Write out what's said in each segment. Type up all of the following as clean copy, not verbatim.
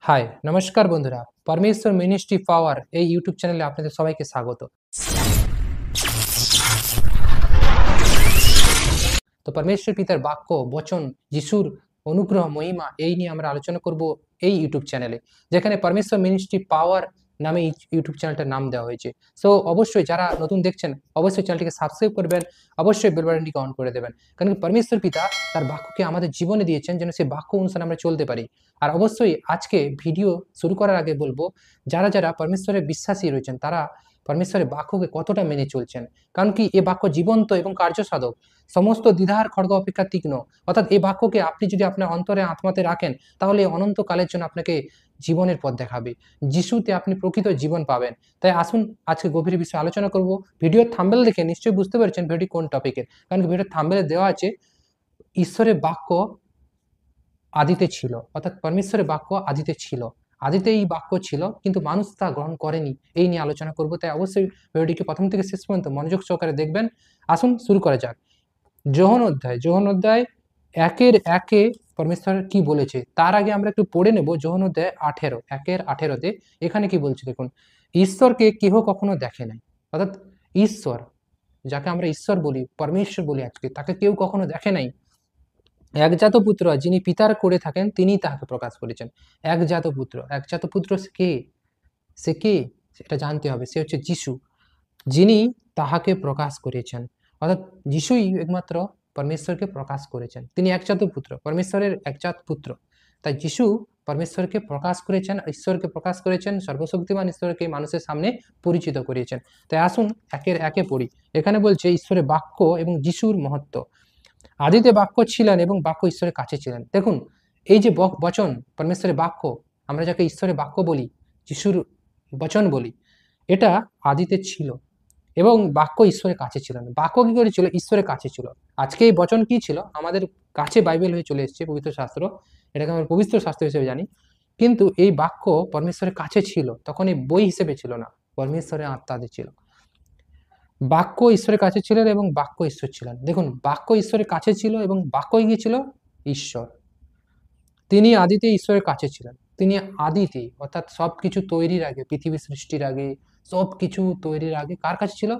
High, নমস্কার বন্ধুরা। পরমেশ্বর মিনিস্ট্রি পাওয়ার এই ইউটিউব চ্যানেলে আপনাদের সবাইকে স্বাগত। তো পরমেশ্বর পিতার বাক্য, বচন, যিশুর অনুগ্রহ, মহিমা এই নিয়ে আমরা আলোচনা করব এই ইউটিউব চ্যানেলে, যেখানে পরমেশ্বর মিনিস্ট্রি পাওয়ার নামে এই ইউটিউব চ্যানেলটার নাম দেওয়া হয়েছে। সো অবশ্যই যারা নতুন দেখছেন অবশ্যই চ্যানেলটিকে সাবস্ক্রাইব করবেন, অবশ্যই বেল বাটনটিকে অন করে দেবেন। কারণ কি পরমেশ্বর পিতা তার বাক্যকে আমাদের জীবনে দিয়েছেন যেন সেই বাক্য অনুসারে আমরা চলতে পারি। আর অবশ্যই আজকে ভিডিও শুরু করার আগে বলবো, যারা যারা পরমেশ্বরের বিশ্বাসী রয়েছেন তারা পরমেশ্বরের বাক্যকে কতটা মেনে চলছেন। কারণ কি এ বাক্য জীবন্ত এবং কার্যসাধক, সমস্ত দ্বিধার খড়গ অপেক্ষা তীক্ষ্ণ। অর্থাৎ এই বাক্যকে আপনি যদি আপনার অন্তরে আত্মাতে রাখেন তাহলে অনন্তকালের জন্য আপনাকে জীবনের পথ দেখাবে। যিশুতে আপনি প্রকৃত জীবন পাবেন। তাই আসুন আজকে গভীর বিষয়ে আলোচনা করব। ভিডিওর থাম্বনেল দেখে নিশ্চয়ই বুঝতে পেরেছেন ভিডিওটি কোন টপিকের। কারণ ভিডিওর থাম্বনেলে দেওয়া আছে ঈশ্বরের বাক্য আদিতে ছিল, অর্থাৎ পরমেশ্বরের বাক্য আদিতে ছিল। আদিতে এই বাক্য ছিল কিন্তু মানুষ তা গ্রহণ করেনি, এই নিয়ে আলোচনা করব। তাই অবশ্যই ভিডিওটিকে প্রথম থেকে শেষ পর্যন্ত মনোযোগ সহকারে দেখবেন। আসুন শুরু করা যাক। যোহন অধ্যায় একের একে পরমেশ্বর কি বলেছে তার আগে আমরা একটু পড়ে নেব। যোহন অধ্যায় 18 একের 18-তে এখানে কি বলছে দেখুন। ঈশ্বরকে কেহ কখনো দেখে নাই, অর্থাৎ ঈশ্বর যাকে আমরা ঈশ্বর বলি, পরমেশ্বর বলি আজকে, তাকে কেউ কখনো দেখে নাই। একজাত পুত্র যিনি পিতার করে থাকেন তিনি তাহাকে প্রকাশ করেছেন। একজাত পুত্র সে কে? সে কে সেটা জানতে হবে। সে হচ্ছে যিশু, যিনি তাহাকে প্রকাশ করেছেন। অর্থাৎ যিশুই একমাত্র পরমেশ্বরকে প্রকাশ করেছেন। তিনি একজাত পুত্র, পরমেশ্বরের একজাত পুত্র। তাই যিশু পরমেশ্বরকে প্রকাশ করেছেন, ঈশ্বরকে প্রকাশ করেছেন, সর্বশক্তিমান ঈশ্বরকে মানুষের সামনে পরিচিত করিয়েছেন। তাই আসুন একের একে পড়ি। এখানে বলছে ঈশ্বরের বাক্য এবং যিশুর মহত্ব। আদিতে বাক্য ছিলেন এবং বাক্য ঈশ্বরের কাছে ছিলেন। দেখুন এই যে বচন, পরমেশ্বরের বাক্য, আমরা যাকে ঈশ্বরের বাক্য বলি, যিশুর বচন বলি, এটা আদিতে ছিল এবং বাক্য ঈশ্বরের কাছে ছিল না। বাক্য কি করেছিল? ঈশ্বরের কাছে ছিল। আজকে এই বচন কি ছিল? আমাদের কাছে বাইবেল হয়ে চলে এসেছে, পবিত্র শাস্ত্র, এটাকে আমরা পবিত্র শাস্ত্র হিসেবে জানি। কিন্তু এই বাক্য পরমেশ্বরের কাছে ছিল, তখন এই বই হিসেবে ছিল না, পরমেশ্বরের আত্মাতে ছিল। বাক্য ঈশ্বরের কাছে ছিলেন এবং বাক্য ঈশ্বর ছিলেন। দেখুন বাক্য ঈশ্বরের কাছে ছিল এবং বাক্যই কি ছিল? ঈশ্বর। তিনি আদিতে ঈশ্বরের কাছে ছিলেন। তিনি আদিতে, অর্থাৎ সবকিছু তৈরির আগে, পৃথিবী সৃষ্টির আগে, সবকিছু তৈরির আগে কার কাছে ছিল?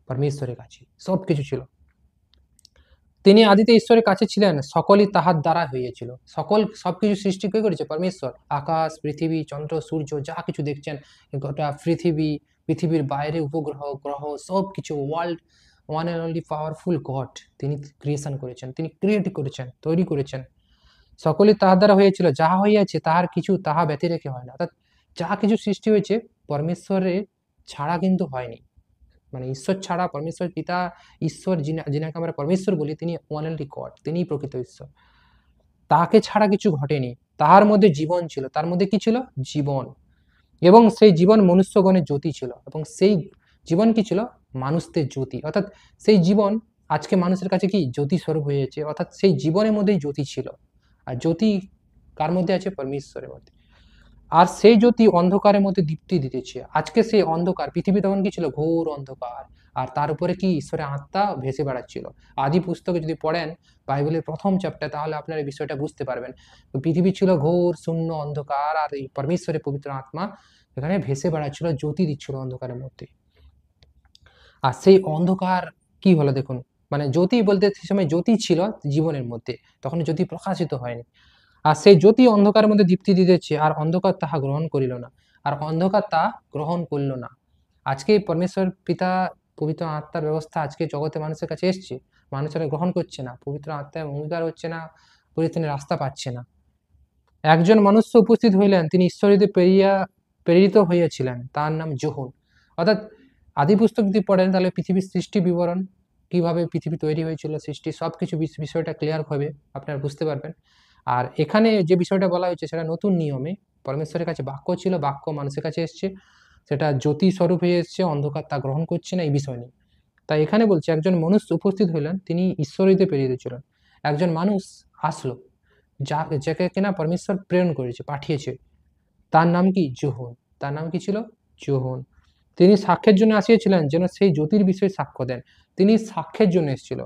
পরমেশ্বরের কাছে সবকিছু ছিল। তিনি আদিতে ঈশ্বরের কাছে ছিলেন, সকলই তাহার দ্বারা হইয়াছিল। সবকিছু সৃষ্টি কে করেছে? পরমেশ্বর। আকাশ, পৃথিবী, চন্দ্র, সূর্য, যা কিছু দেখছেন, গোটা পৃথিবী, পৃথিবীর বাইরে উপগ্রহ, গ্রহ, সবকিছু, world, one and only powerful god, তিনি ক্রিয়েশন করেছেন, তিনি ক্রিয়েট করেছেন, তৈরি করেছেন। সকলই তাহার দ্বারা হয়েছিল, যাহা হইয়াছে তাহার কিছু তাহা ব্যতি রেখে হয় না। অর্থাৎ যা কিছু সৃষ্টি হয়েছে পরমেশ্বরের ছাড়া কিন্তু হয়নি। মানে ঈশ্বর ছাড়া, পরমেশ্বর পিতা, ঈশ্বর যিনাকে আমরা পরমেশ্বর বলি, তিনি ওয়ান অনলি গড, তিনিই প্রকৃত ঈশ্বর। তাকে ছাড়া কিছু ঘটেনি। তাহার মধ্যে জীবন ছিল। তার মধ্যে কি ছিল? জীবন। এবং সেই জীবন মনুষ্যগণের জ্যোতি ছিল। এবং সেই জীবন কি ছিল? মানুষদের জ্যোতি। অর্থাৎ সেই জীবন আজকে মানুষের কাছে কি জ্যোতি স্বরূপ হয়েছে। অর্থাৎ সেই জীবনের মধ্যেই জ্যোতি ছিল। আর জ্যোতি কার মধ্যে আছে? পরমেশ্বরের মধ্যে। আর সেই জ্যোতি অন্ধকারের মধ্যে দীপ্তি দিতেছে। আজকে সেই অন্ধকার, পৃথিবী তখন কি ছিল? ঘোর অন্ধকার। আর তার উপরে কি? ঈশ্বরের আত্মা ভেসে বেড়াচ্ছিল। আদি পুস্তকে যদি পড়েন বাইবেলের প্রথম চ্যাপ্টার, তাহলে আপনারা এই বিষয়টা বুঝতে পারবেন। পৃথিবী ছিল ঘোর শূন্য অন্ধকার, আর এই পরমেশ্বরের পবিত্র আত্মা এখানে ভেসে বেড়াচ্ছিল, জ্যোতি দিচ্ছিল অন্ধকারের মধ্যে। আর সেই অন্ধকার কি হলো দেখুন, মানে জ্যোতি বলতে সেই সময় জ্যোতি ছিল জীবনের মধ্যে, তখন জ্যোতি প্রকাশিত হয়নি। আর সেই জ্যোতি অন্ধকারের মধ্যে দীপ্তি দিতেছে, আর অন্ধকার তাহা গ্রহণ করিল না। আর অন্ধকার তা গ্রহণ করল না। আজকে পরমেশ্বর পিতা পবিত্র আত্মার ব্যবস্থা আজকে জগতে মানুষের কাছে এসছে, মানুষেরা গ্রহণ করছে না, পবিত্র আত্মায় অঙ্গীকার হচ্ছে না, পরিত্রাণের রাস্তা পাচ্ছে না। একজন মনুষ্য উপস্থিত হইলেন, তিনি ঈশ্বরীতে প্রেরিত হইয়াছিলেন, তার নাম যোহন। অর্থাৎ আদি পুস্তক যদি পড়েন তাহলে পৃথিবীর সৃষ্টি বিবরণ, কিভাবে পৃথিবী তৈরি হয়েছিল, সৃষ্টি সবকিছু বিষয়টা ক্লিয়ার হবে, আপনারা বুঝতে পারবেন। আর এখানে যে বিষয়টা বলা হয়েছে সেটা নতুন নিয়মে, পরমেশ্বরের কাছে বাক্য ছিল, বাক্য মানুষের কাছে এসছে, সেটা জ্যোতি স্বরূপ হয়ে এসছে, অন্ধকার তা গ্রহণ করছে না, এই বিষয় নিয়ে। তাই এখানে বলছে একজন মনুষ্য উপস্থিত হইলেন, তিনি ঈশ্বরীতে প্রেরিত ছিলেন। একজন মানুষ আসলো, যাকে কিনা পরমেশ্বর প্রেরণ করেছে, পাঠিয়েছে। তার নাম কি? যোহন। তার নাম কি ছিল? যোহন। তিনি সাক্ষ্যের জন্য আসিয়াছিলেন, যেন সেই জ্যোতির বিষয়ে সাক্ষ্য দেন। তিনি সাক্ষ্যের জন্য এসেছিল,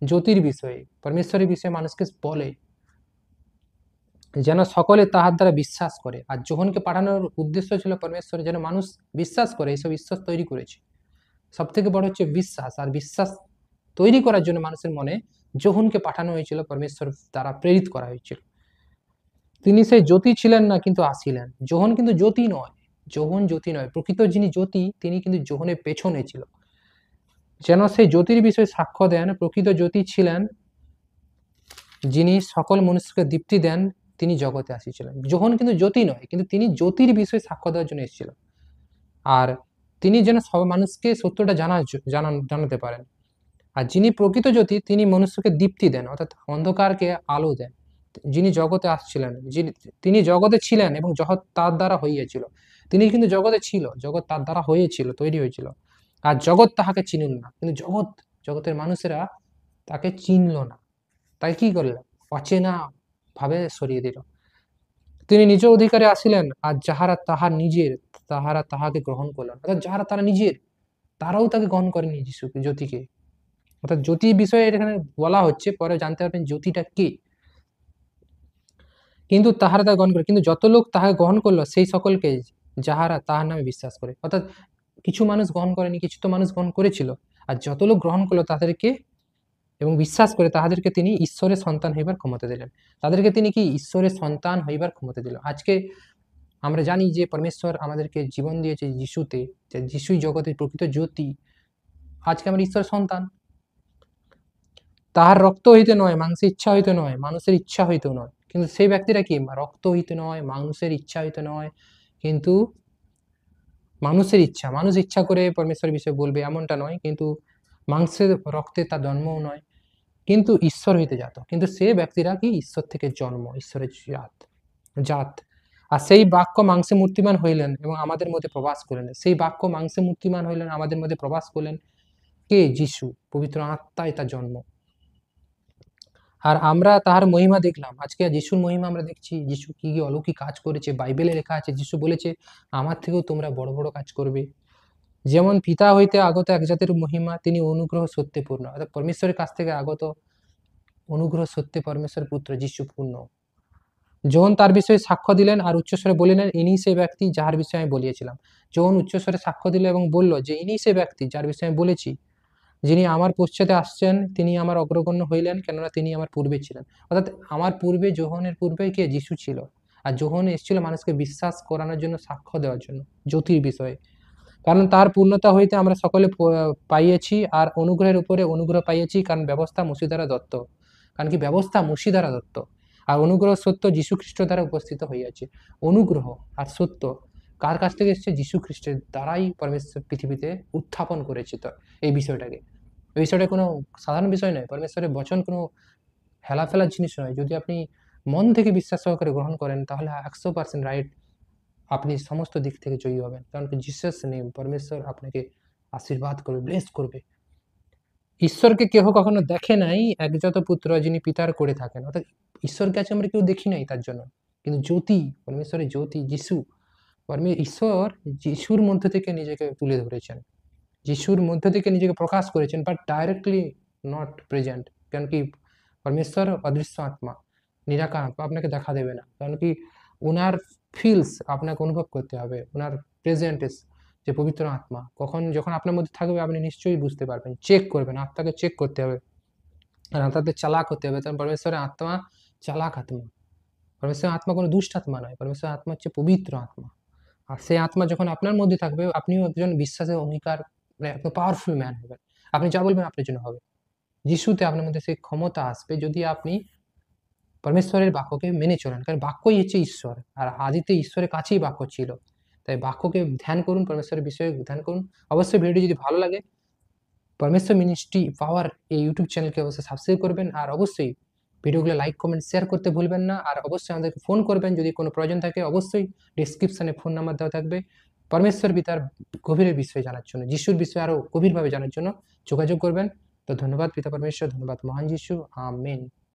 জ্যোতির বিষয়ে, পরমেশ্বরের বিষয়ে মানুষকে বলে। যেন সকলে তাহার দ্বারা বিশ্বাস করে। আর যোহনকে পাঠানোর উদ্দেশ্য ছিল পরমেশ্বর যেন মানুষ বিশ্বাস করে, এইসব বিশ্বাস তৈরি করেছে। সব থেকে বড় হচ্ছে বিশ্বাস, আর বিশ্বাস তৈরি করার জন্য মানুষের মনে যোহনকে পাঠানো হয়েছিল, পরমেশ্বর দ্বারা প্রেরিত করা হয়েছিল। তিনি সেই জ্যোতি ছিলেন না, কিন্তু আসিলেন। যোহন কিন্তু জ্যোতি নয়, যোহন জ্যোতি নয়, প্রকৃত যিনি জ্যোতি তিনি কিন্তু যোহনের পেছনে ছিল, যেন সেই জ্যোতির বিষয়ে সাক্ষ্য দেন। প্রকৃত জ্যোতি ছিলেন যিনি সকল মনুষ্যকে দীপ্তি দেন, তিনি জগতে আসিছিলেন। যোহন কিন্তু জ্যোতি নয়, কিন্তু তিনি জ্যোতির বিষয়ে সাক্ষ্য দেওয়ার জন্য এসেছিল, আর তিনি যেন সব মানুষকে সত্যটা জানাতে পারেন। আর যিনি প্রকৃত জ্যোতি তিনি মনুষ্যকে দীপ্তি দেন, অর্থাৎ অন্ধকারকে আলো দেন। যিনি জগতে আসছিলেন, তিনি জগতে ছিলেন এবং জগৎ তার দ্বারা হইয়াছিল। তিনি কিন্তু জগতে ছিল, জগৎ তার দ্বারা হয়েছিল, তৈরি হয়েছিল, আর জগৎ তাহাকে চিনিল না। কিন্তু জগতের মানুষেরা তাকে চিনল না, তাই কি করল? অচেনা ভাবে সরিয়ে দিল। তিনি নিজ অধিকারে আসিলেন, আর যাহারা তাহার নিজের তাহারা তাহাকে গ্রহণ করলেন। অর্থাৎ যাহারা তারা নিজের, তারাও তাকে গ্রহণ করেনি, যিশুকে, জ্যোতিকে। অর্থাৎ জ্যোতি বিষয়ে এখানে বলা হচ্ছে, পরে জানতে পারবেন জ্যোতিটা কি। কিন্তু তাহারা তা গ্রহণ করে, কিন্তু যত লোক তাহাকে গ্রহণ করলো সেই সকলকে যাহারা তাহার নামে বিশ্বাস করে। অর্থাৎ কিছু মানুষ গ্রহণ করেনি, কিছু তো মানুষ গ্রহণ করেছিল, আর যত লোক গ্রহণ করলো তাদেরকে এবং বিশ্বাস করে তাহাদেরকে তিনি ঈশ্বরের সন্তান হইবার ক্ষমতা দিলেন। তাদেরকে তিনি কি ঈশ্বরের সন্তান হইবার ক্ষমতা দিল। আজকে আমরা জানি যে পরমেশ্বর আমাদেরকে জীবন দিয়েছে যিশুতে, যে যিশুই জগতের প্রকৃত জ্যোতি। আজকে আমরা ঈশ্বরের সন্তান, তাহার রক্ত হইতে নয়, মাংসের ইচ্ছা হইতে নয়, মানুষের ইচ্ছা হইতে নয়। কিন্তু সেই ব্যক্তিরা কি রক্ত হইতে নয়, মানুষের ইচ্ছা হইতে নয়, কিন্তু মানুষের ইচ্ছা, মানুষ ইচ্ছা করে পরমেশ্বরের বিষয়ে বলবে এমনটা নয়, কিন্তু মাংসের রক্তে তার জন্মও নয়, কিন্তু ঈশ্বর হইতে জাত। কিন্তু সে ব্যক্তিরা কি ঈশ্বর থেকে জন্ম, ঈশ্বরের জাত। আর সেই বাক্য মাংসে মূর্তিমান হইলেন এবং আমাদের মধ্যে প্রবাস করলেন। সেই বাক্য মাংসে মূর্তিমান হইলেন, আমাদের মধ্যে প্রবাস করলেন। কে? যিশু, পবিত্র আত্মায় তার জন্ম। আর আমরা তাহার মহিমা দেখলাম। আজকে যিশুর মহিমা আমরা দেখছি, যিশু কি কি অলৌকিক কাজ করেছে। বাইবেলে লেখা আছে, যিশু বলেছে আমার থেকেও তোমরা বড় বড় কাজ করবে। যেমন পিতা হইতে আগত এক জাতির মহিমা, তিনি অনুগ্রহ সত্যে পূর্ণ। অর্থাৎ পরমেশ্বরের কাছ থেকে আগত অনুগ্রহ সত্যে পরমেশ্বরের পুত্র যিশু পূর্ণ। যোহন তার বিষয়ে সাক্ষ্য দিলেন আর উচ্চস্বরে বলিলেন, ইনি সেই ব্যক্তি যাহার বিষয়ে আমি বলিয়েছিলাম। যোহন উচ্চস্বরে সাক্ষ্য দিল এবং বলল যে ইনি সেই ব্যক্তি যার বিষয়ে আমি বলেছি, যিনি আমার পশ্চাতে আসছেন তিনি আমার অগ্রগণ্য হইলেন, কেননা তিনি আমার পূর্বে ছিলেন। অর্থাৎ আমার পূর্বে, যোহনের পূর্বে কে? যিশু ছিল। আর যোহন এসেছিল মানুষকে বিশ্বাস করানোর জন্য, সাক্ষ্য দেওয়ার জন্য জ্যোতির বিষয়ে। কারণ তার পূর্ণতা হইতে আমরা সকলে পাইয়েছি, আর অনুগ্রহের উপরে অনুগ্রহ পাইয়েছি, কারণ ব্যবস্থা মুসি দ্বারা দত্ত। কারণ কি? ব্যবস্থা মুসি দ্বারা দত্ত, আর অনুগ্রহ সত্য যীশু খ্রিস্ট দ্বারা উপস্থিত হইয়াছে। অনুগ্রহ আর সত্য কার কাছ থেকে এসছে? যীশু খ্রিস্টের দ্বারাই পরমেশ্বর পৃথিবীতে উত্থাপন করেছে। তো এই বিষয়টাকে, এই বিষয়টা কোনো সাধারণ বিষয় নয়। পরমেশ্বরের বচন কোনো হেলাফেলার জিনিস নয়। যদি আপনি মন থেকে বিশ্বাস সহকারে গ্রহণ করেন, তাহলে 100% রাইট, আপনি সমস্ত দিক থেকে জয়ী হবেন। কারণ কি? জিসাস নেম, পরমেশ্বর আপনাকে আশীর্বাদ করবে, ব্লেস করবে। ঈশ্বরকে কেহ কখনো দেখে নাই, একজাত পুত্র যিনি পিতার করে থাকেন। অর্থাৎ ঈশ্বরকে আছে আমরা কেউ দেখি নাই তার জন্য, কিন্তু জ্যোতি, পরমেশ্বরের জ্যোতি যিশু, ঈশ্বর যিশুর মধ্যে থেকে নিজেকে তুলে ধরেছেন, যিশুর মধ্যে থেকে নিজেকে প্রকাশ করেছেন, বাট ডাইরেক্টলি নট প্রেজেন্ট। কারণ কি? পরমেশ্বর অদৃশ্য আত্মা, নিরাকার আত্মা, আপনাকে দেখা দেবে না। কারণ কি? ওনার ফিলস আপনাকে অনুভব করতে হবে, ওনার প্রেজেন্টেস, যে পবিত্র আত্মা যখন আপনার মধ্যে থাকবে আপনি নিশ্চয়ই বুঝতে পারবেন। চেক করবেন, আত্মাকে চেক করতে হবে, আর আত্মাতে চালাক হতে হবে। কারণ পরমেশ্বরের আত্মা চালাক আত্মা। পরমেশ্বরের আত্মা কোনো দুষ্ট আত্মা নয়, পরমেশ্বরের আত্মা হচ্ছে পবিত্র আত্মা। আর সেই আত্মা যখন আপনার মধ্যে থাকবে, আপনিও একজন বিশ্বাসের অঙ্গীকার, মানে একদম পাওয়ারফুল ম্যান হবেন। আপনি যা বলবেন আপনার জন্য হবে। যিশুতে আপনার মধ্যে সেই ক্ষমতা আসবে যদি আপনি পরমেশ্বরের বাক্যকে মেনে চলেন। কারণ বাক্যই হচ্ছে ঈশ্বর, আর আদিতে ঈশ্বরের কাছেই বাক্য ছিল। তাই বাক্যকে ধ্যান করুন, পরমেশ্বরের বিষয়ে ধ্যান করুন। অবশ্যই ভিডিওটি যদি ভালো লাগে, পরমেশ্বর মিনিস্ট্রি পাওয়ার এই ইউটিউব চ্যানেলকে অবশ্যই সাবস্ক্রাইব করবেন, আর অবশ্যই ভিডিওগুলো লাইক, কমেন্ট, শেয়ার করতে ভুলবেন না। আর অবশ্যই আমাদেরকে ফোন করবেন যদি কোনো প্রয়োজন থাকে। অবশ্যই ডিসক্রিপশনে ফোন নাম্বার দেওয়া থাকবে। পরমেশ্বর পিতার গভীরের বিষয়ে জানার জন্য, যিশুর বিষয়ে আরও গভীরভাবে জানার জন্য যোগাযোগ করবেন। তো ধন্যবাদ পিতা পরমেশ্বর, ধন্যবাদ মহান যিশু, আমেন।